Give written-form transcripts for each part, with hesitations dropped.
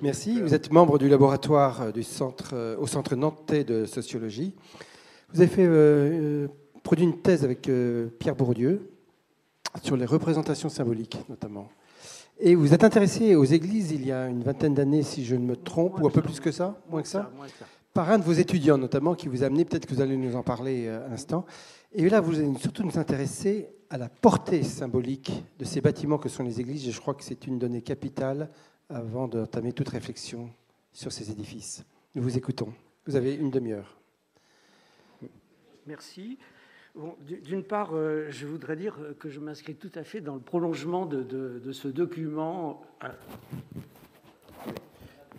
Merci. Vous êtes membre du laboratoire au Centre nantais de sociologie. Vous avez produit une thèse avec Pierre Bourdieu sur les représentations symboliques, notamment. Et vous êtes intéressé aux églises il y a une vingtaine d'années, si je ne me trompe, ou un peu plus que ça, moins que ça, par un de vos étudiants, notamment, qui vous a amené, peut-être que vous allez nous en parler à l'instant. Et là, vous allez surtout nous intéresser à la portée symbolique de ces bâtiments que sont les églises. Et je crois que c'est une donnée capitale avant d'entamer toute réflexion sur ces édifices. Nous vous écoutons. Vous avez une demi-heure. Merci. Bon, d'une part, je voudrais dire que je m'inscris tout à fait dans le prolongement de ce document.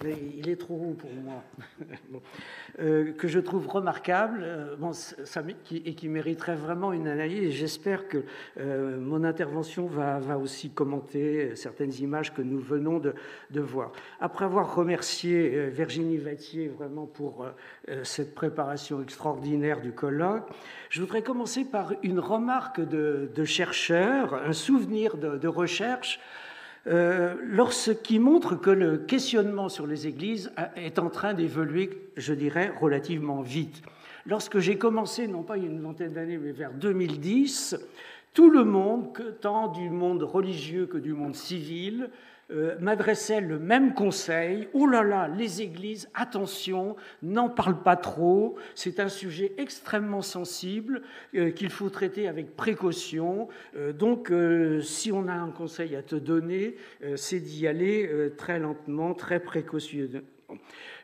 Mais il est trop haut pour moi. Bon. Que je trouve remarquable et qui mériterait vraiment une analyse. Et j'espère que mon intervention va aussi commenter certaines images que nous venons de voir. Après avoir remercié Virginie Vattier vraiment pour cette préparation extraordinaire du colloque, je voudrais commencer par une remarque de chercheur, un souvenir de recherche, qui montre que le questionnement sur les églises est en train d'évoluer, je dirais, relativement vite. Lorsque j'ai commencé, non pas il y a une vingtaine d'années, mais vers 2010, tout le monde, tant du monde religieux que du monde civil, m'adressait le même conseil. Oh là là, les églises, attention, n'en parle pas trop. C'est un sujet extrêmement sensible qu'il faut traiter avec précaution. Donc, si on a un conseil à te donner, c'est d'y aller très lentement, très précautionneusement.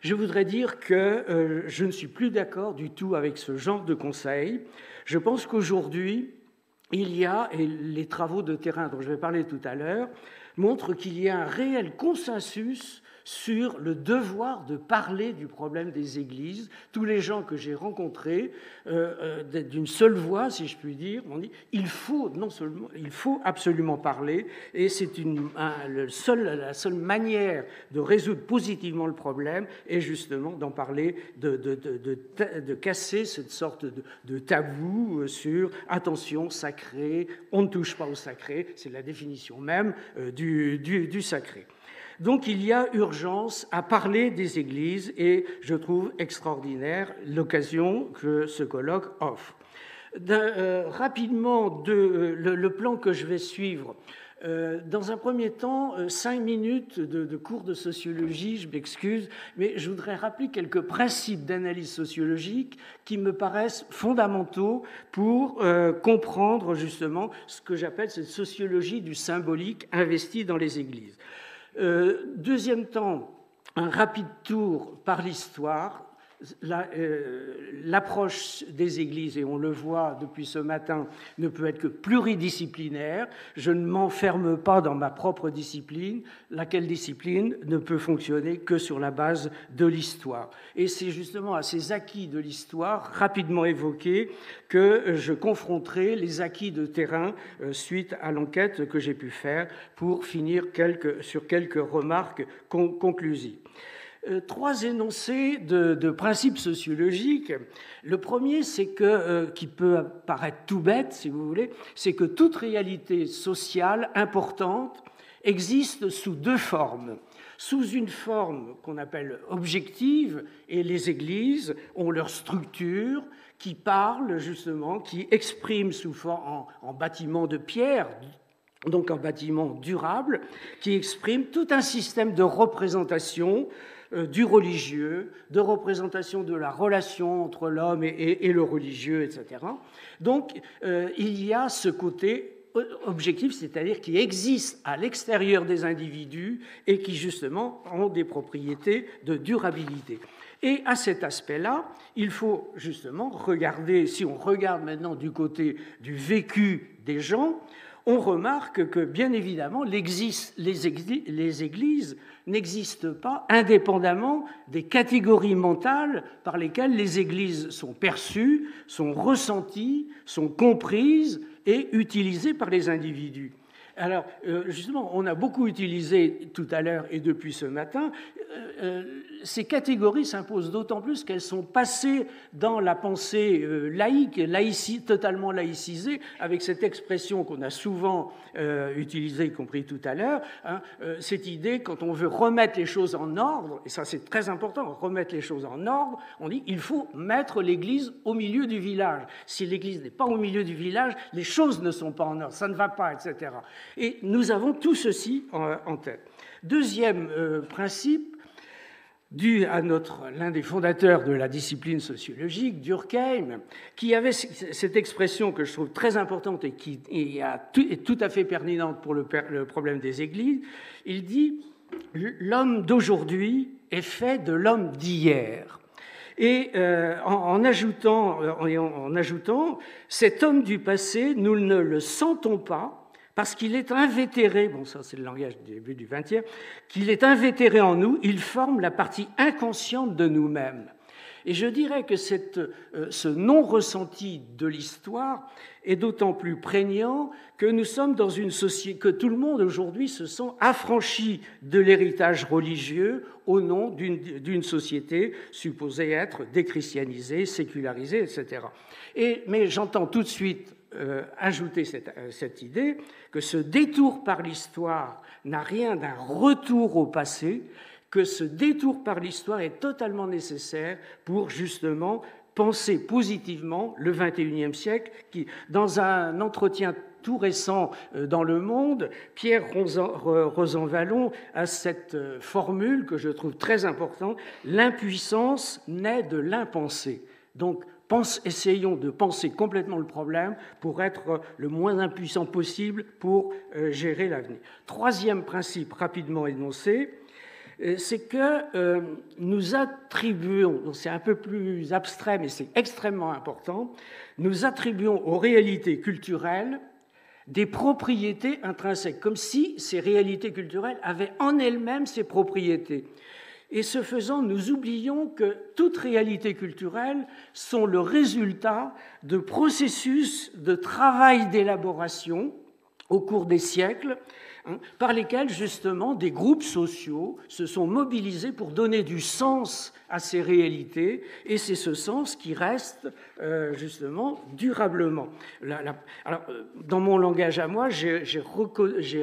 Je voudrais dire que je ne suis plus d'accord du tout avec ce genre de conseil. Je pense qu'aujourd'hui, il y a, et les travaux de terrain dont je vais parler tout à l'heure, montre qu'il y a un réel consensus sur le devoir de parler du problème des églises. Tous les gens que j'ai rencontrés, d'une seule voix, si je puis dire, m'ont dit il faut absolument parler, et c'est la seule manière de résoudre positivement le problème est justement d'en parler, de casser cette sorte de tabou sur attention, sacré, on ne touche pas au sacré, c'est la définition même du sacré. Donc il y a urgence à parler des églises et je trouve extraordinaire l'occasion que ce colloque offre. Rapidement, le plan que je vais suivre. Dans un premier temps, 5 minutes de cours de sociologie, je m'excuse, mais je voudrais rappeler quelques principes d'analyse sociologique qui me paraissent fondamentaux pour comprendre justement ce que j'appelle cette sociologie du symbolique investie dans les églises. Deuxième temps, un rapide tour par l'histoire. L'approche des églises, et on le voit depuis ce matin, ne peut être que pluridisciplinaire. Je ne m'enferme pas dans ma propre discipline, laquelle discipline ne peut fonctionner que sur la base de l'histoire. Et c'est justement à ces acquis de l'histoire, rapidement évoqués, que je confronterai les acquis de terrain suite à l'enquête que j'ai pu faire pour finir sur quelques remarques conclusives. 3 énoncés de principes sociologiques. Le premier, c'est qui peut paraître tout bête, si vous voulez, c'est que toute réalité sociale importante existe sous 2 formes. Sous une forme qu'on appelle objective, et les églises ont leur structure qui parle justement, qui exprime sous forme en bâtiment de pierre, donc en bâtiment durable, qui exprime tout un système de représentation du religieux, de représentation de la relation entre l'homme et le religieux, etc. Donc, il y a ce côté objectif, c'est-à-dire qui existe à l'extérieur des individus et qui, justement, ont des propriétés de durabilité. Et à cet aspect-là, il faut justement regarder, si on regarde maintenant du côté du vécu des gens, on remarque que, bien évidemment, les églises n'existent pas indépendamment des catégories mentales par lesquelles les églises sont perçues, sont ressenties, sont comprises et utilisées par les individus. Alors, justement, on a beaucoup utilisé tout à l'heure et depuis ce matin, ces catégories s'imposent d'autant plus qu'elles sont passées dans la pensée laïque, totalement laïcisée, avec cette expression qu'on a souvent utilisée, y compris tout à l'heure, hein, cette idée, quand on veut remettre les choses en ordre, et ça c'est très important, remettre les choses en ordre, on dit il faut mettre l'Église au milieu du village. Si l'Église n'est pas au milieu du village, les choses ne sont pas en ordre, ça ne va pas, etc. Et nous avons tout ceci en tête. Deuxième principe, dû à l'un des fondateurs de la discipline sociologique, Durkheim, qui avait cette expression que je trouve très importante et qui est tout à fait pertinente pour le problème des églises. Il dit « L'homme d'aujourd'hui est fait de l'homme d'hier ». Et en ajoutant, cet homme du passé, nous ne le sentons pas, parce qu'il est invétéré, bon ça c'est le langage du début du XXe, qu'il est invétéré en nous, il forme la partie inconsciente de nous-mêmes. Et je dirais que ce non-ressenti de l'histoire est d'autant plus prégnant que nous sommes dans une société, que tout le monde aujourd'hui se sent affranchi de l'héritage religieux au nom d'une société supposée être déchristianisée, sécularisée, etc. Mais j'entends tout de suite ajouter cette idée que ce détour par l'histoire n'a rien d'un retour au passé, que ce détour par l'histoire est totalement nécessaire pour justement penser positivement le XXIe siècle, qui, dans un entretien tout récent dans Le Monde, Pierre Rosanvallon a cette formule que je trouve très importante, « L'impuissance naît de l'impensé ». Donc, essayons de penser complètement le problème pour être le moins impuissant possible pour gérer l'avenir. Troisième principe rapidement énoncé, c'est que nous attribuons, c'est un peu plus abstrait mais c'est extrêmement important, nous attribuons aux réalités culturelles des propriétés intrinsèques, comme si ces réalités culturelles avaient en elles-mêmes ces propriétés. Et ce faisant, nous oublions que toute réalité culturelle sont le résultat de processus de travail d'élaboration au cours des siècles, par lesquels justement des groupes sociaux se sont mobilisés pour donner du sens à ces réalités, et c'est ce sens qui reste justement durablement. Alors, dans mon langage à moi, j'ai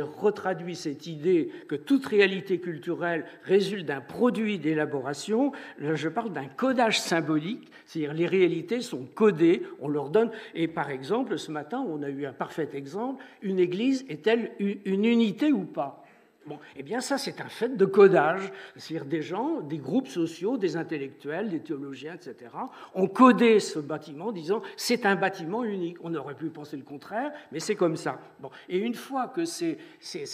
retraduit cette idée que toute réalité culturelle résulte d'un produit d'élaboration. Là, je parle d'un codage symbolique, c'est-à-dire les réalités sont codées, on leur donne. Et par exemple, ce matin, on a eu un parfait exemple, une église est-elle une unité ou pas ? Bon, eh bien ça, c'est un fait de codage, c'est-à-dire des gens, des groupes sociaux, des intellectuels, des théologiens, etc., ont codé ce bâtiment en disant c'est un bâtiment unique. On aurait pu penser le contraire, mais c'est comme ça. Bon. Et une fois que ces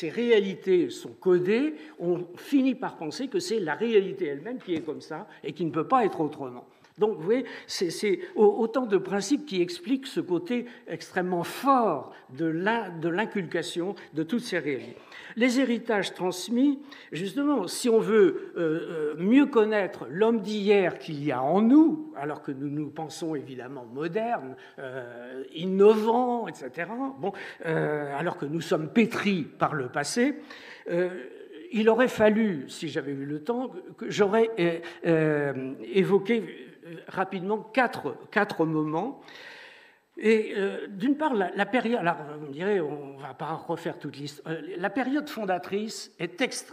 réalités sont codées, on finit par penser que c'est la réalité elle-même qui est comme ça et qui ne peut pas être autrement. Donc, vous voyez, c'est autant de principes qui expliquent ce côté extrêmement fort de l'inculcation de toutes ces réalités. Les héritages transmis, justement, si on veut mieux connaître l'homme d'hier qu'il y a en nous, alors que nous nous pensons évidemment modernes, innovants, etc., bon, alors que nous sommes pétris par le passé, il aurait fallu, si j'avais eu le temps, que j'aurais évoqué rapidement quatre moments. Et d'une part, la période, alors vous me direz, on ne va pas refaire toute l'histoire, la période fondatrice,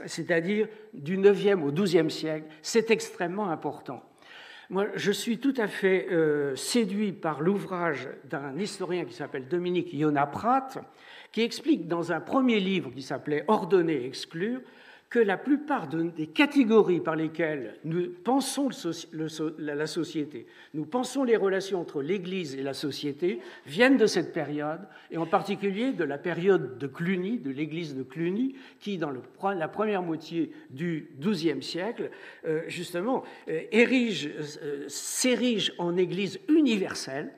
c'est-à-dire du 9e au 12e siècle, c'est extrêmement important. Moi, je suis tout à fait séduit par l'ouvrage d'un historien qui s'appelle Dominique Yonah-Prat, qui explique dans un premier livre qui s'appelait « Ordonner et exclure », que la plupart des catégories par lesquelles nous pensons la société, nous pensons les relations entre l'Église et la société, viennent de cette période, et en particulier de la période de Cluny, de l'Église de Cluny, qui, dans la première moitié du XIIe siècle, justement, s'érige en Église universelle,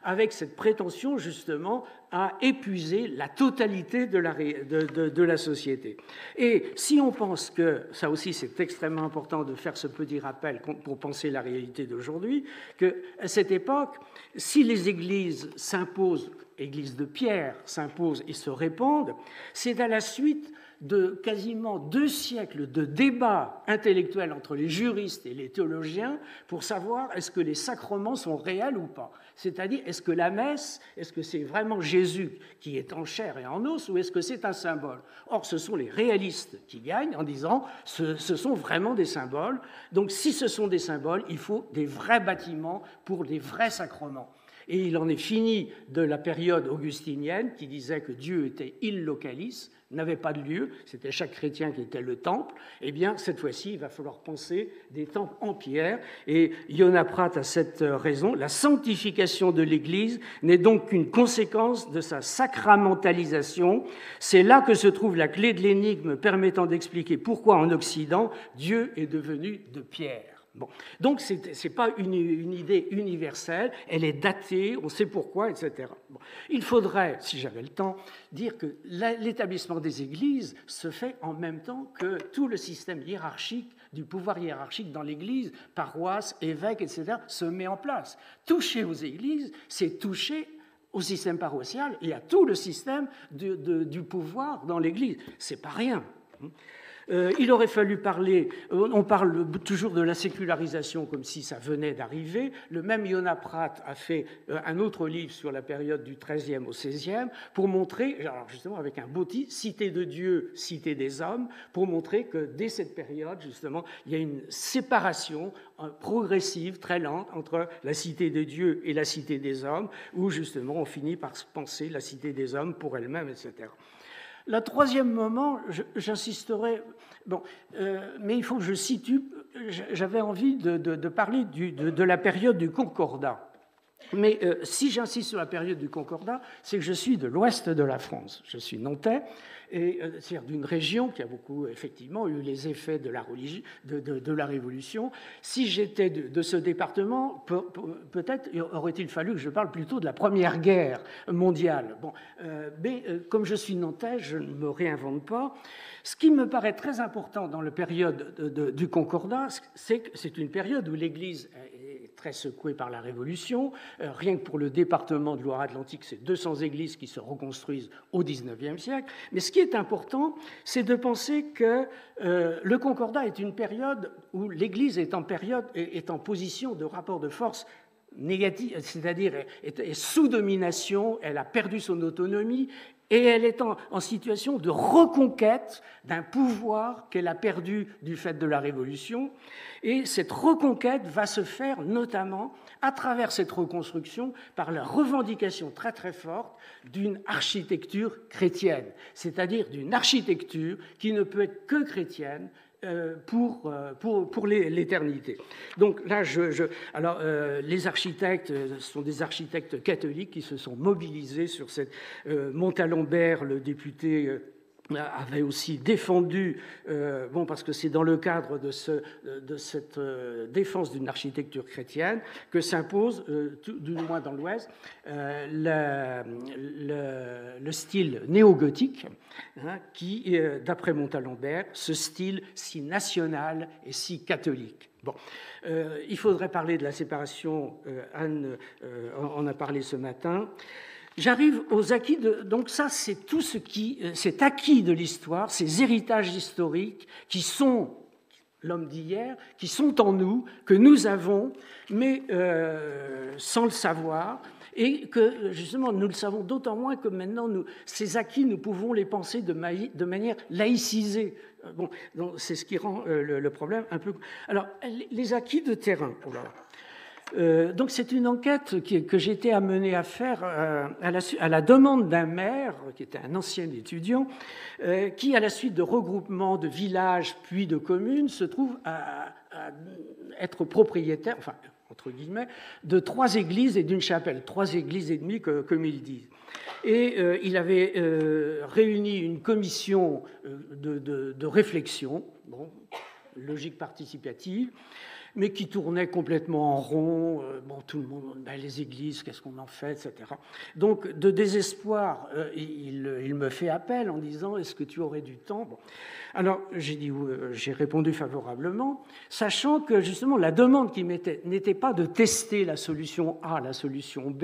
avec cette prétention justement à épuiser la totalité de la société. Et si on pense que, ça aussi c'est extrêmement important de faire ce petit rappel pour penser la réalité d'aujourd'hui, qu'à cette époque, si les églises s'imposent église de Pierre, s'impose et se répande, c'est à la suite de quasiment 2 siècles de débats intellectuels entre les juristes et les théologiens pour savoir est-ce que les sacrements sont réels ou pas. C'est-à-dire, est-ce que la messe, est-ce que c'est vraiment Jésus qui est en chair et en os, ou est-ce que c'est un symbole? Or, ce sont les réalistes qui gagnent en disant ce sont vraiment des symboles. Donc, si ce sont des symboles, il faut des vrais bâtiments pour des vrais sacrements. Et il en est fini de la période augustinienne qui disait que Dieu était il localis, n'avait pas de lieu, c'était chaque chrétien qui était le temple. Eh bien, cette fois-ci, il va falloir penser des temples en pierre. Et Yonah Prat a cette raison. La sanctification de l'Église n'est donc qu'une conséquence de sa sacramentalisation. C'est là que se trouve la clé de l'énigme permettant d'expliquer pourquoi en Occident, Dieu est devenu de pierre. Bon. Donc, ce n'est pas une idée universelle, elle est datée, on sait pourquoi, etc. Bon. Il faudrait, si j'avais le temps, dire que l'établissement des églises se fait en même temps que tout le système hiérarchique, du pouvoir hiérarchique dans l'église, paroisse, évêque, etc., se met en place. Toucher aux églises, c'est toucher au système paroissial et à tout le système du pouvoir dans l'église. Ce n'est pas rien. Il aurait fallu parler, on parle toujours de la sécularisation comme si ça venait d'arriver. Le même Yonah Prat a fait un autre livre sur la période du XIIIe au XVIe pour montrer, alors justement avec un beau titre, Cité de Dieu, Cité des hommes, pour montrer que dès cette période, justement, il y a une séparation progressive, très lente, entre la Cité de Dieu et la Cité des hommes, où justement on finit par penser la Cité des hommes pour elle-même, etc. Le troisième moment, j'insisterai, mais il faut que je situe, j'avais envie de parler de la période du Concordat. Mais si j'insiste sur la période du Concordat, c'est que je suis de l'ouest de la France, je suis nantais, c'est-à-dire d'une région qui a beaucoup, effectivement, eu les effets de la Révolution. Si j'étais de ce département, peut-être aurait-il fallu que je parle plutôt de la Première Guerre mondiale. Bon, mais comme je suis nantais, je ne me réinvente pas. Ce qui me paraît très important dans la période du Concordat, c'est que c'est une période où l'Église est très secouée par la Révolution. Rien que pour le département de Loire-Atlantique, c'est 200 églises qui se reconstruisent au XIXe siècle. Mais ce qui est important, c'est de penser que le Concordat est une période où l'Église est en position de rapport de force négative, c'est-à-dire est sous domination, elle a perdu son autonomie, et elle est en situation de reconquête d'un pouvoir qu'elle a perdu du fait de la Révolution. Et cette reconquête va se faire notamment à travers cette reconstruction par la revendication très très forte d'une architecture chrétienne, c'est-à-dire d'une architecture qui ne peut être que chrétienne pour l'éternité. Donc là, les architectes sont des architectes catholiques qui se sont mobilisés sur cette... Montalembert, le député, avait aussi défendu, parce que c'est dans le cadre de cette défense d'une architecture chrétienne que s'impose, du moins dans l'Ouest, le style néo-gothique, qui, d'après Montalembert, ce style si national et si catholique. Bon, il faudrait parler de la séparation, Anne en a parlé ce matin. J'arrive aux acquis donc ça, c'est tout ce qui, cet acquis de l'histoire, ces héritages historiques qui sont l'homme d'hier, qui sont en nous, que nous avons, mais sans le savoir, et que justement nous le savons d'autant moins que maintenant ces acquis, nous pouvons les penser de manière laïcisée. Bon, c'est ce qui rend le problème un peu. Alors, les acquis de terrain. Donc c'est une enquête que j'ai été amené à faire à la demande d'un maire, qui était un ancien étudiant, qui, à la suite de regroupements de villages puis de communes, se trouve à être propriétaire, enfin, entre guillemets, de 3 églises et d'une chapelle, 3 églises et demie, comme ils disent. Et il avait réuni une commission de réflexion, logique participative, mais qui tournait complètement en rond. Bon, tout le monde, ben, les églises, qu'est-ce qu'on en fait, etc. Donc, de désespoir, il me fait appel en disant, est-ce que tu aurais du temps? Bon. Alors, j'ai répondu favorablement, sachant que justement, la demande qui m'était n'était pas de tester la solution A, la solution B,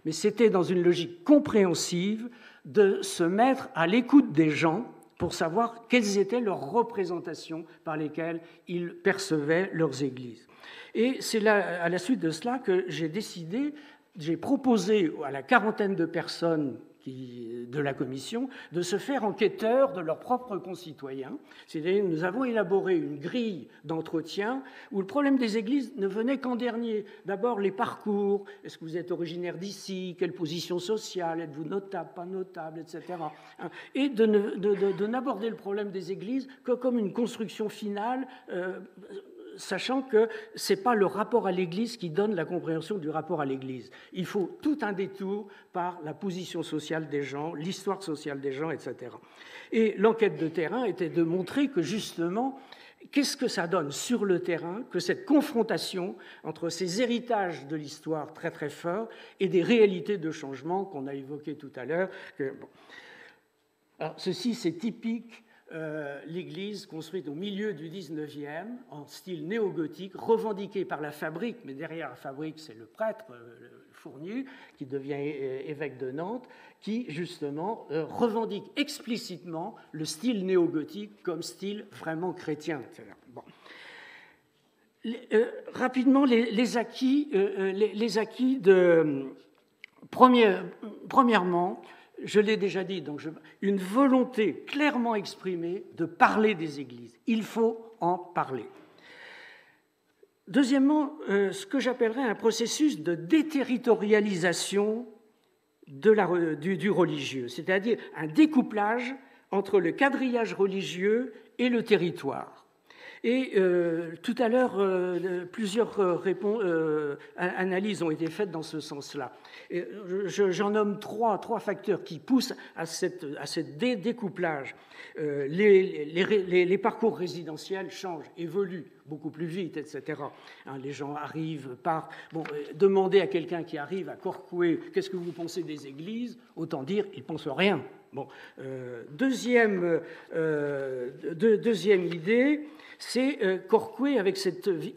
mais c'était dans une logique compréhensive de se mettre à l'écoute des gens pour savoir quelles étaient leurs représentations par lesquelles ils percevaient leurs églises. Et c'est là, à la suite de cela que j'ai proposé à la quarantaine de personnes de la commission de se faire enquêteurs de leurs propres concitoyens. C'est-à-dire, nous avons élaboré une grille d'entretien où le problème des églises ne venait qu'en dernier. D'abord, les parcours. Est-ce que vous êtes originaire d'ici? Quelle position sociale? Êtes-vous notable, pas notable, etc. Et de n'aborder le problème des églises que comme une construction finale, sachant que ce n'est pas le rapport à l'Église qui donne la compréhension du rapport à l'Église. Il faut tout un détour par la position sociale des gens, l'histoire sociale des gens, etc. Et l'enquête de terrain était de montrer que justement, qu'est-ce que ça donne sur le terrain, que cette confrontation entre ces héritages de l'histoire très très forts et des réalités de changement qu'on a évoquées tout à l'heure. Alors, ceci, c'est typique. L'église construite au milieu du XIXe, en style néo-gothique, revendiquée par la fabrique, mais derrière la fabrique, c'est le prêtre Fournier, qui devient évêque de Nantes, qui, justement, revendique explicitement le style néo-gothique comme style vraiment chrétien, etc. Bon. Rapidement, les acquis de... Premièrement, je l'ai déjà dit, donc une volonté clairement exprimée de parler des églises. Il faut en parler. Deuxièmement, ce que j'appellerais un processus de déterritorialisation du religieux, c'est-à-dire un découplage entre le quadrillage religieux et le territoire. Et tout à l'heure, plusieurs analyses ont été faites dans ce sens-là. J'en nomme trois facteurs qui poussent à cette découplage. Les parcours résidentiels changent, évoluent beaucoup plus vite, etc. Les gens arrivent, partent. Bon, demandez à quelqu'un qui arrive à Corcouët, qu'est-ce que vous pensez des églises? Autant dire, il ne pense rien. Bon, deuxième idée, c'est Corcouët,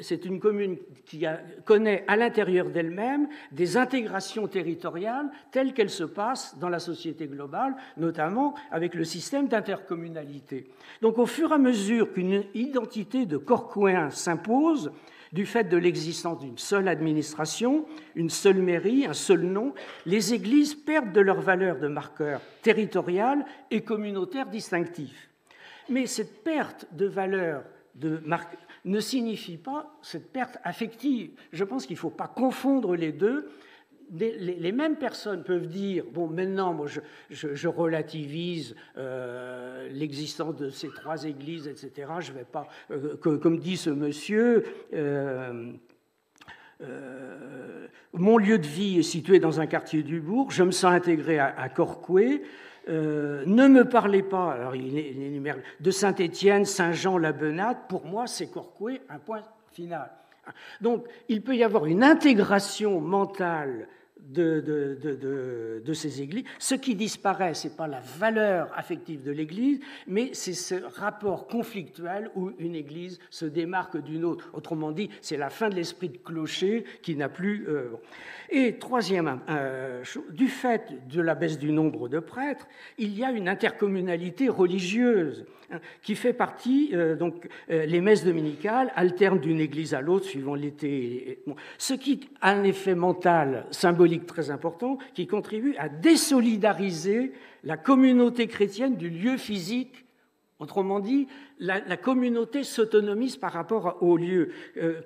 c'est une commune qui connaît à l'intérieur d'elle-même des intégrations territoriales telles qu'elles se passent dans la société globale, notamment avec le système d'intercommunalité. Donc, au fur et à mesure qu'une identité de Corcouët s'impose, du fait de l'existence d'une seule administration, une seule mairie, un seul nom, les églises perdent de leur valeur de marqueur territorial et communautaire distinctif. Mais cette perte de valeur ne signifie pas cette perte affective. Je pense qu'il ne faut pas confondre les deux. Les mêmes personnes peuvent dire, bon, maintenant, moi, je relativise l'existence de ces trois églises, etc. Je ne vais pas, comme dit ce monsieur, mon lieu de vie est situé dans un quartier du bourg, je me sens intégré à Corcouët, ne me parlez pas, alors il énumère, de Saint-Étienne, Saint-Jean, la Benade, pour moi, c'est Corcouët, un point final. Donc, il peut y avoir une intégration mentale de ces églises. Ce qui disparaît, ce n'est pas la valeur affective de l'Église, mais c'est ce rapport conflictuel où une Église se démarque d'une autre. Autrement dit, c'est la fin de l'esprit de clocher qui n'a plus... Et troisième, du fait de la baisse du nombre de prêtres, il y a une intercommunalité religieuse qui fait partie, donc les messes dominicales alternent d'une église à l'autre suivant l'été. Bon, ce qui a un effet mental, symbolique très important, qui contribue à désolidariser la communauté chrétienne du lieu physique. Autrement dit, la communauté s'autonomise par rapport au lieu.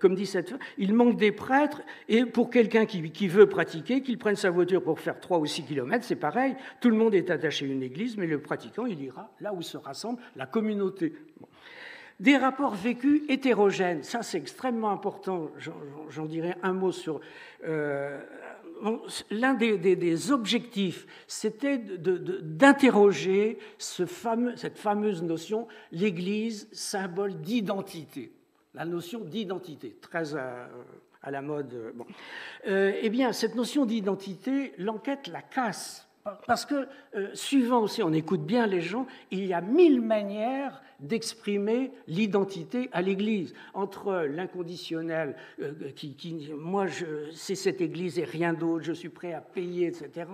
Comme dit cette femme, il manque des prêtres, et pour quelqu'un qui veut pratiquer, qu'il prenne sa voiture pour faire 3 ou 6 kilomètres, c'est pareil, tout le monde est attaché à une église, mais le pratiquant, il ira là où se rassemble la communauté. Bon. Des rapports vécus hétérogènes, ça c'est extrêmement important, j'en dirai un mot sur... L'un des objectifs, c'était d'interroger cette fameuse notion, l'Église, symbole d'identité. la notion d'identité, très à la mode. Bon. Eh bien, cette notion d'identité, l'enquête la casse. Parce que, suivant aussi, on écoute bien les gens, il y a 1000 manières d'exprimer l'identité à l'Église. Entre l'inconditionnel, moi, c'est cette Église et rien d'autre, je suis prêt à payer, etc.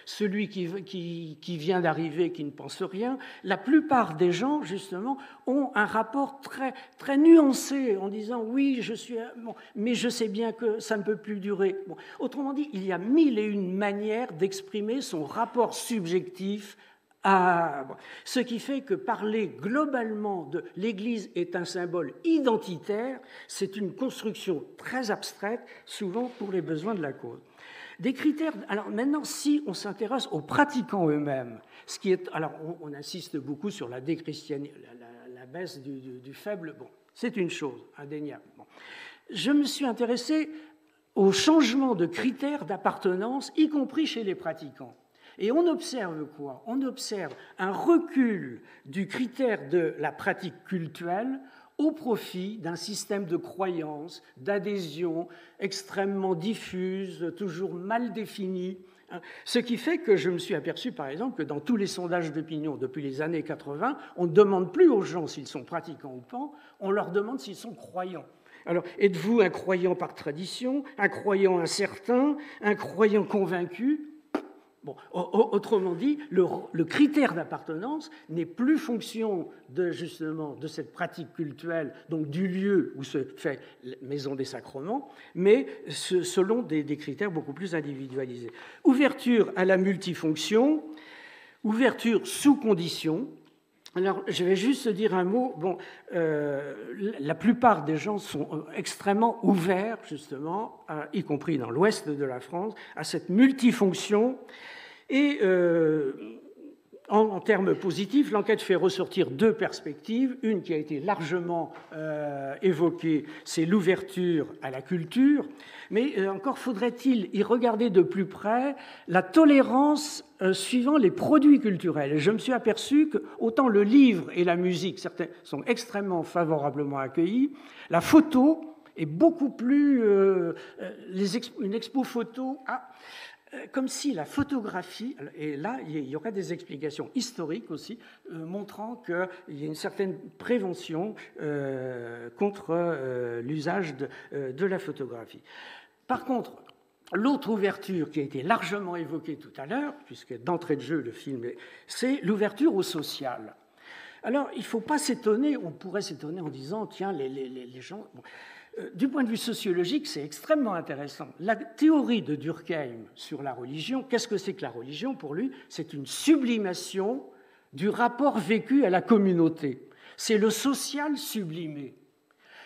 Celui qui vient d'arriver, qui ne pense rien. La plupart des gens, justement, ont un rapport très, très nuancé en disant « oui, je suis... Bon, mais je sais bien que ça ne peut plus durer. Bon. » Autrement dit, il y a 1001 manières d'exprimer son rapport subjectif à... Ce qui fait que parler globalement de l'Église est un symbole identitaire, c'est une construction très abstraite, souvent pour les besoins de la cause. Des critères... Alors maintenant, si on s'intéresse aux pratiquants eux-mêmes, ce qui est... Alors on insiste beaucoup sur la déchristianisation, la baisse du faible, bon, c'est une chose indéniable. Bon. Je me suis intéressé au changement de critères d'appartenance, y compris chez les pratiquants. Et on observe quoi? On observe un recul du critère de la pratique cultuelle au profit d'un système de croyance, d'adhésion extrêmement diffuse, toujours mal défini. Ce qui fait que je me suis aperçu, par exemple, que dans tous les sondages d'opinion depuis les années 80, on ne demande plus aux gens s'ils sont pratiquants ou pas, on leur demande s'ils sont croyants. Alors, êtes-vous un croyant par tradition, un croyant incertain, un croyant convaincu? Bon, autrement dit, le critère d'appartenance n'est plus fonction justement de cette pratique cultuelle, donc du lieu où se fait la Maison des Sacrements, mais selon des critères beaucoup plus individualisés. Ouverture à la multifonction, ouverture sous conditions. Alors, je vais juste dire un mot. Bon, la plupart des gens sont extrêmement ouverts, justement, y compris dans l'ouest de la France, à cette multifonction. Et en termes positifs, l'enquête fait ressortir deux perspectives. Une qui a été largement évoquée, c'est l'ouverture à la culture. Mais encore faudrait-il y regarder de plus près la tolérance suivant les produits culturels. Et je me suis aperçu que autant le livre et la musique, certains sont extrêmement favorablement accueillis, la photo est beaucoup plus... une expo photo... comme si la photographie, et là il y aurait des explications historiques aussi, montrant qu'il y a une certaine prévention contre l'usage de la photographie. Par contre, l'autre ouverture qui a été largement évoquée tout à l'heure, puisque d'entrée de jeu le film, c'est l'ouverture au social. Alors il ne faut pas s'étonner, on pourrait s'étonner en disant, tiens, les gens... Bon, du point de vue sociologique, c'est extrêmement intéressant. La théorie de Durkheim sur la religion, qu'est-ce que c'est que la religion pour lui? C'est une sublimation du rapport vécu à la communauté. C'est le social sublimé.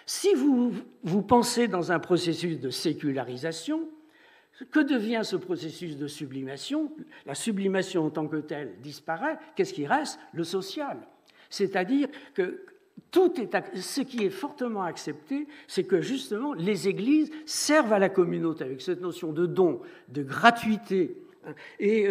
Si vous pensez dans un processus de sécularisation, que devient ce processus de sublimation? La sublimation en tant que telle disparaît. Qu'est-ce qui reste? Le social. C'est-à-dire que ce qui est fortement accepté, c'est que justement les églises servent à la communauté avec cette notion de don, de gratuité. Et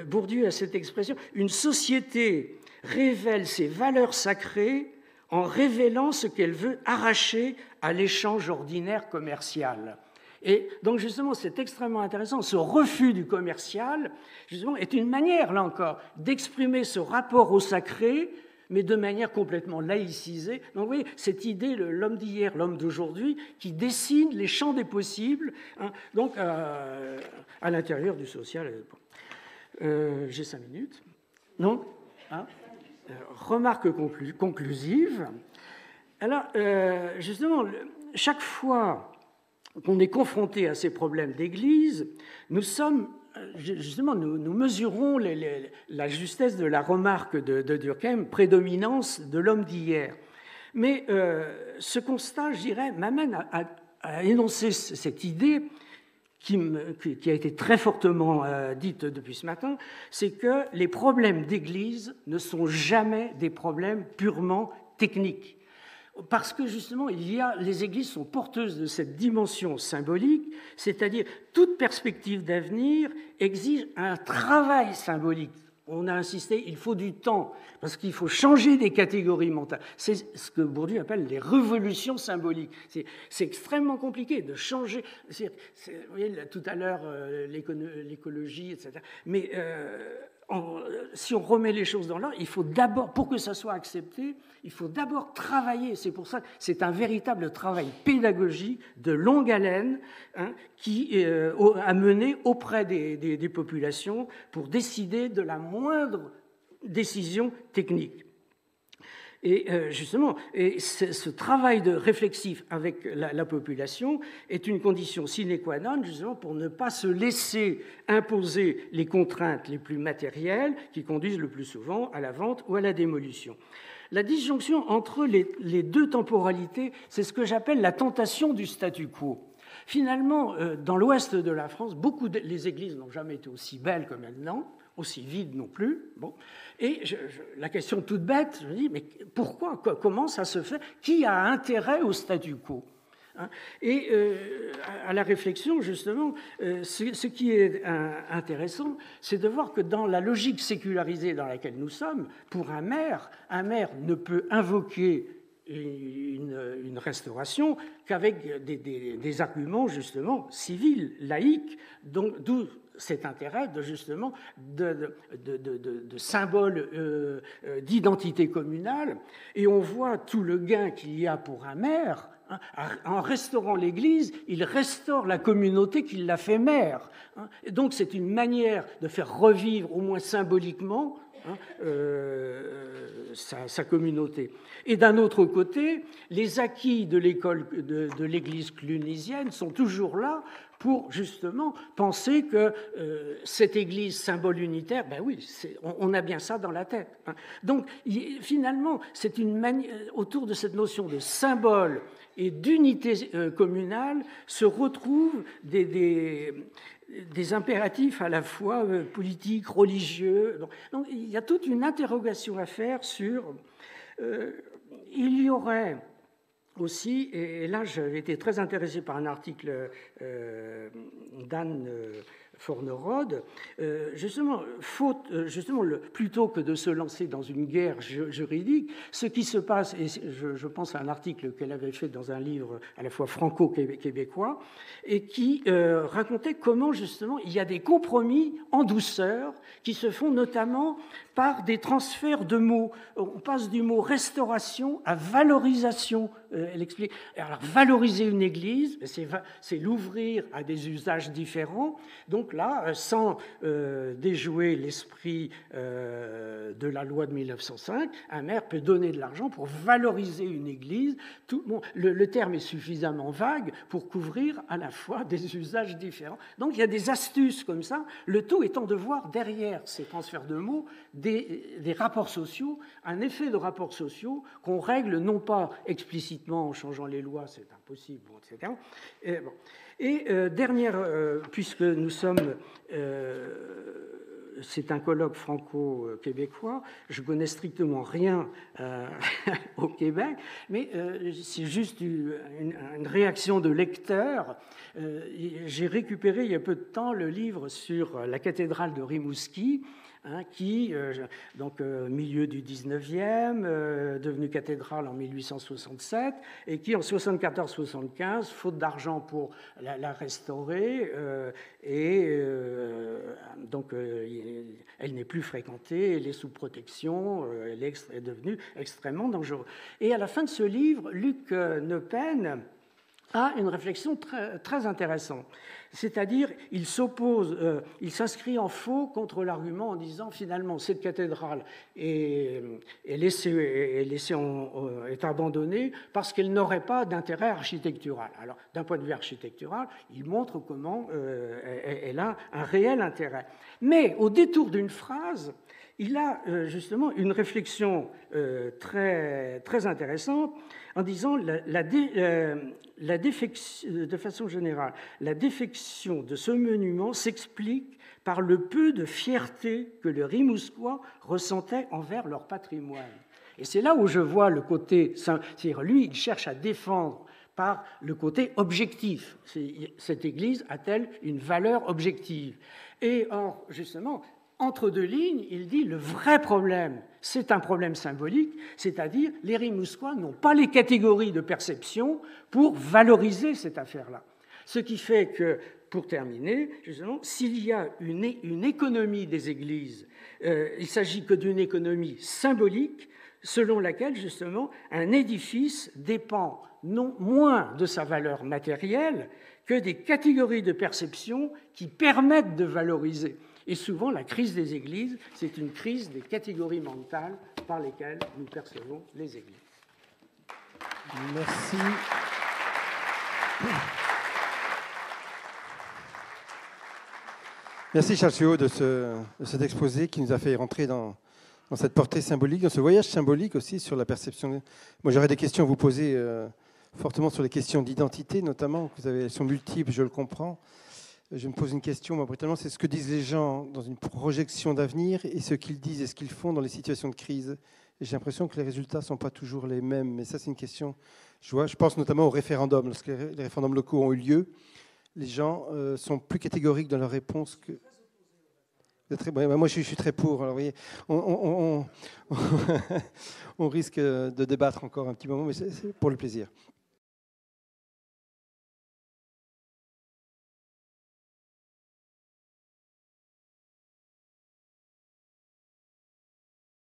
Bourdieu a cette expression, une société révèle ses valeurs sacrées en révélant ce qu'elle veut arracher à l'échange ordinaire commercial. Et donc, justement, c'est extrêmement intéressant. Ce refus du commercial, justement, est une manière, là encore, d'exprimer ce rapport au sacré, mais de manière complètement laïcisée. Donc, vous voyez, cette idée, l'homme d'hier, l'homme d'aujourd'hui, qui dessine les champs des possibles, hein, donc, à l'intérieur du social. J'ai 5 minutes. Non, hein, remarque conclusive. Alors, justement, chaque fois qu'on est confronté à ces problèmes d'Église, nous mesurons la justesse de la remarque de Durkheim, prédominance de l'homme d'hier. Mais ce constat, je dirais, m'amène à énoncer cette idée qui a été très fortement dite depuis ce matin, c'est que les problèmes d'Église ne sont jamais des problèmes purement techniques. Parce que justement, les églises sont porteuses de cette dimension symbolique, c'est-à-dire toute perspective d'avenir exige un travail symbolique. on a insisté, il faut du temps, parce qu'il faut changer des catégories mentales. C'est ce que Bourdieu appelle les révolutions symboliques. C'est extrêmement compliqué de changer. Vous voyez, tout à l'heure, l'écologie, etc. Mais si on remet les choses dans l'ordre, il faut d'abord, pour que ça soit accepté, il faut d'abord travailler. C'est pour ça que c'est un véritable travail pédagogique de longue haleine, hein, qui a mené auprès des populations pour décider de la moindre décision technique. Et justement, ce travail de réflexif avec la population est une condition sine qua non, justement, pour ne pas se laisser imposer les contraintes les plus matérielles qui conduisent le plus souvent à la vente ou à la démolition. La disjonction entre les deux temporalités, c'est ce que j'appelle la tentation du statu quo. Finalement, dans l'ouest de la France, les églises n'ont jamais été aussi belles que maintenant, aussi vides non plus. Bon. Et la question toute bête, je me dis, mais pourquoi, comment ça se fait? Qui a intérêt au statu quo? Et à la réflexion, justement, ce qui est intéressant, c'est de voir que dans la logique sécularisée dans laquelle nous sommes, pour un maire ne peut invoquer une restauration qu'avec des arguments, justement, civils, laïques, d'où cet intérêt justement de symboles d'identité communale. Et on voit tout le gain qu'il y a pour un maire. En restaurant l'Église, il restaure la communauté qui l'a fait maire. Et donc c'est une manière de faire revivre, au moins symboliquement, sa communauté. Et d'un autre côté, les acquis de l'école de l'Église clunisienne sont toujours là pour justement penser que cette Église symbole unitaire, ben oui, on a bien ça dans la tête. Donc finalement, c'est une manière, autour de cette notion de symbole et d'unité communale se retrouvent des impératifs à la fois politiques, religieux. Donc il y a toute une interrogation à faire sur... il y aurait aussi, et là j'avais été très intéressé par un article d'Anne Fornerode, justement, plutôt que de se lancer dans une guerre juridique, ce qui se passe, et je pense à un article qu'elle avait fait dans un livre à la fois franco-québécois, et qui racontait comment justement il y a des compromis en douceur qui se font notamment par des transferts de mots. On passe du mot restauration à valorisation. Elle explique. Alors, valoriser une église, c'est l'ouvrir à des usages différents. Donc là, sans déjouer l'esprit de la loi de 1905, un maire peut donner de l'argent pour valoriser une église. Le terme est suffisamment vague pour couvrir à la fois des usages différents. Donc il y a des astuces comme ça, le tout étant de voir derrière ces transferts de mots des rapports sociaux, un effet de rapports sociaux qu'on règle non pas explicitement en changeant les lois, c'est impossible, etc. Dernière, puisque nous sommes... c'est un colloque franco-québécois, je connais strictement rien au Québec, mais c'est juste une réaction de lecteur. J'ai récupéré il y a peu de temps le livre sur la cathédrale de Rimouski, qui, donc milieu du 19e, devenue cathédrale en 1867, et qui en 74-75, faute d'argent pour la restaurer, donc elle n'est plus fréquentée, elle est sous protection, elle est devenue extrêmement dangereuse. Et à la fin de ce livre, Luc Neupen a une réflexion très, très intéressante. C'est-à-dire, il s'inscrit en faux contre l'argument en disant finalement cette cathédrale est abandonnée parce qu'elle n'aurait pas d'intérêt architectural. Alors, d'un point de vue architectural, il montre comment elle a un réel intérêt. Mais au détour d'une phrase, il a justement une réflexion très, très intéressante en disant de façon générale, la défection de ce monument s'explique par le peu de fierté que les Rimousquois ressentaient envers leur patrimoine. Et c'est là où je vois le côté, c'est-à-dire lui, il cherche à défendre par le côté objectif. Cette église a-t-elle une valeur objective? Et or, justement, entre deux lignes, il dit le vrai problème, c'est un problème symbolique, c'est-à-dire les Rimousquois n'ont pas les catégories de perception pour valoriser cette affaire-là. Ce qui fait que, pour terminer, justement, s'il y a une économie des églises, il ne s'agit que d'une économie symbolique, selon laquelle, justement, un édifice dépend non moins de sa valeur matérielle que des catégories de perception qui permettent de valoriser. Et souvent, la crise des églises, c'est une crise des catégories mentales par lesquelles nous percevons les églises. Merci. Merci Charles Suot de cet exposé qui nous a fait rentrer dans cette portée symbolique, dans ce voyage symbolique aussi sur la perception. Moi, j'aurais des questions à vous poser fortement sur les questions d'identité, notamment. Elles sont multiples, je le comprends. Je me pose une question, moi, brutalement, c'est ce que disent les gens dans une projection d'avenir et ce qu'ils disent et ce qu'ils font dans les situations de crise. Et j'ai l'impression que les résultats ne sont pas toujours les mêmes. Mais ça, c'est une question. Je pense notamment au référendum. Lorsque les référendums locaux ont eu lieu, les gens sont plus catégoriques dans leurs réponses que... Moi, je suis très pour. Alors, vous voyez, on risque de débattre encore un petit moment, mais c'est pour le plaisir.